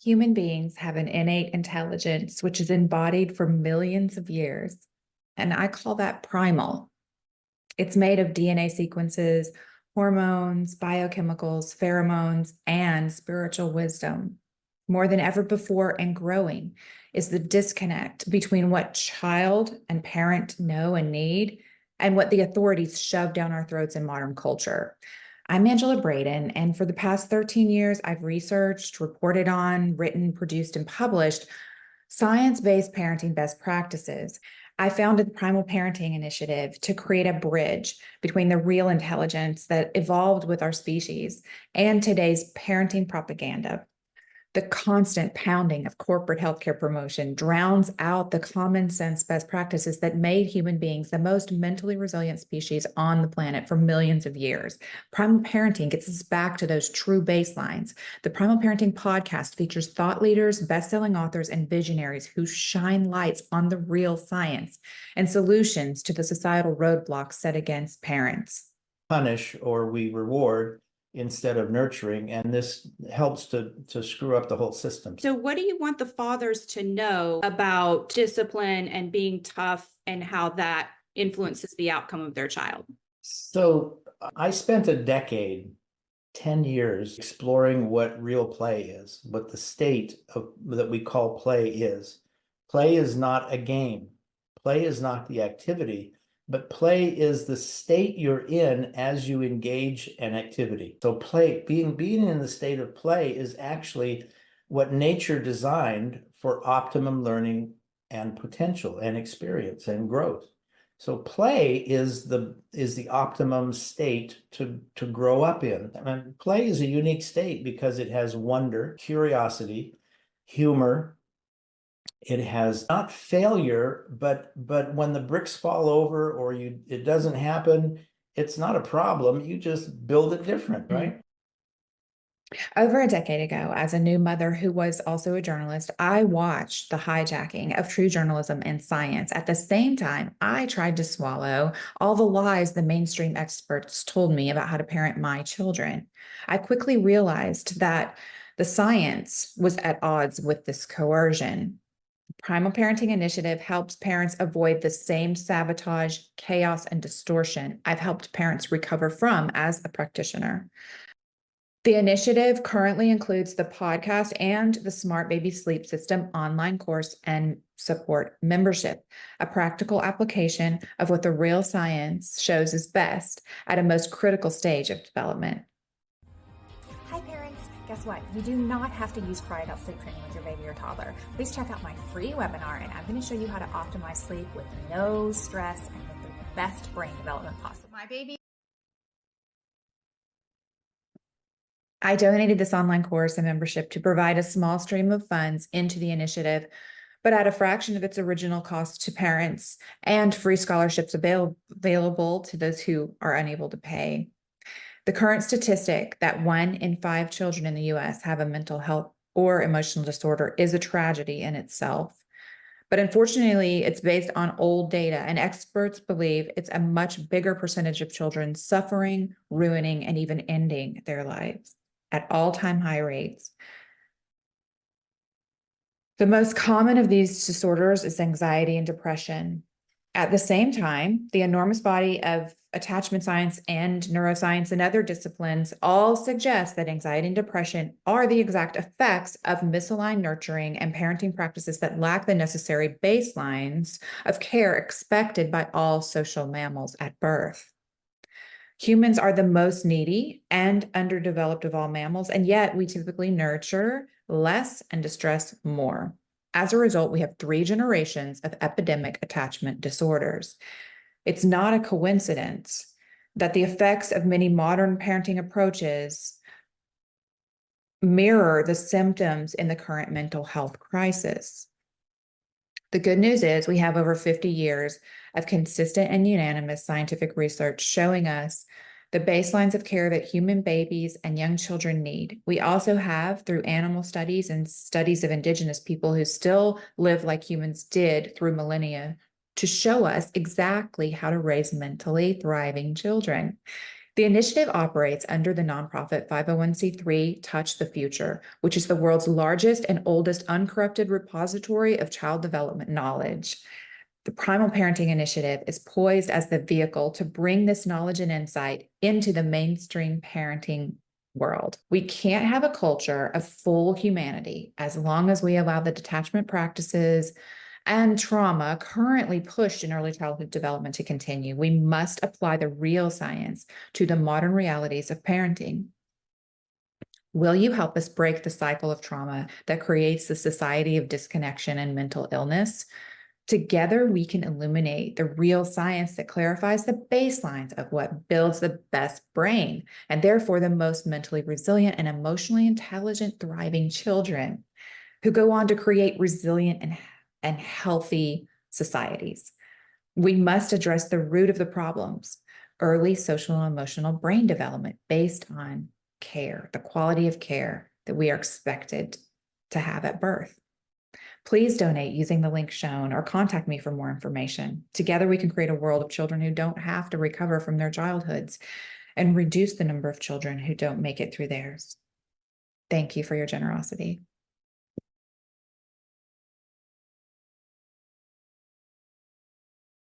Human beings have an innate intelligence which is embodied for millions of years, and I call that primal. It's made of DNA sequences, hormones, biochemicals, pheromones, and spiritual wisdom. More than ever before and growing is the disconnect between what child and parent know and need and what the authorities shove down our throats in modern culture. I'm Angela Braden, and for the past 13 years, I've researched, reported on, written, produced, and published science-based parenting best practices. I founded the Primal Parenting Initiative to create a bridge between the real intelligence that evolved with our species and today's parenting propaganda. The constant pounding of corporate healthcare promotion drowns out the common sense best practices that made human beings the most mentally resilient species on the planet for millions of years. Primal Parenting gets us back to those true baselines. The Primal Parenting podcast features thought leaders, best-selling authors, and visionaries who shine lights on the real science and solutions to the societal roadblocks set against parents. Punish or we reward instead of nurturing, and this helps to screw up the whole system. So what do you want the fathers to know about discipline and being tough and how that influences the outcome of their child? So I spent a decade, 10 years, exploring what real play is, what the state of that we call play is. Play is not a game. Play is not the activity, but play is the state you're in as you engage an activity. So play, being in the state of play is actually what nature designed for optimum learning and potential and experience and growth. So play is the optimum state to grow up in. And play is a unique state because it has wonder, curiosity, humor. It has not failure, but when the bricks fall over or it doesn't happen, it's not a problem. You just build it different, right? Over a decade ago, as a new mother who was also a journalist, I watched the hijacking of true journalism and science. At the same time, I tried to swallow all the lies the mainstream experts told me about how to parent my children. I quickly realized that the science was at odds with this coercion. Primal Parenting Initiative helps parents avoid the same sabotage, chaos, and distortion I've helped parents recover from as a practitioner. The initiative currently includes the podcast and the Smart Baby Sleep System online course and support membership, a practical application of what the real science shows is best at a most critical stage of development. Hi parents, guess what? You do not have to use Cry Adult Sleep Training with your baby or toddler. Please check out my free webinar and I'm going to show you how to optimize sleep with no stress and with the best brain development possible. My baby. I donated this online course and membership to provide a small stream of funds into the initiative, but at a fraction of its original cost to parents and free scholarships available to those who are unable to pay. The current statistic that 1 in 5 children in the US have a mental health or emotional disorder is a tragedy in itself. But unfortunately, it's based on old data, and experts believe it's a much bigger percentage of children suffering, ruining, and even ending their lives at all-time high rates. The most common of these disorders is anxiety and depression. At the same time, the enormous body of attachment science and neuroscience and other disciplines all suggest that anxiety and depression are the exact effects of misaligned nurturing and parenting practices that lack the necessary baselines of care expected by all social mammals at birth. Humans are the most needy and underdeveloped of all mammals, and yet we typically nurture less and distress more. As a result, we have 3 generations of epidemic attachment disorders. It's not a coincidence that the effects of many modern parenting approaches mirror the symptoms in the current mental health crisis. The good news is we have over 50 years of consistent and unanimous scientific research showing us the baselines of care that human babies and young children need. We also have, through animal studies and studies of indigenous people who still live like humans did through millennia, to show us exactly how to raise mentally thriving children. The initiative operates under the nonprofit 501c3 Touch the Future, which is the world's largest and oldest uncorrupted repository of child development knowledge. The Primal Parenting Initiative is poised as the vehicle to bring this knowledge and insight into the mainstream parenting world. We can't have a culture of full humanity as long as we allow the detachment practices and trauma currently pushed in early childhood development to continue. We must apply the real science to the modern realities of parenting. Will you help us break the cycle of trauma that creates the society of disconnection and mental illness? Together, we can illuminate the real science that clarifies the baselines of what builds the best brain, and therefore the most mentally resilient and emotionally intelligent, thriving children who go on to create resilient and healthy societies. We must address the root of the problems, early social and emotional brain development based on care, the quality of care that we are expected to have at birth. Please donate using the link shown or contact me for more information. Together, we can create a world of children who don't have to recover from their childhoods and reduce the number of children who don't make it through theirs. Thank you for your generosity.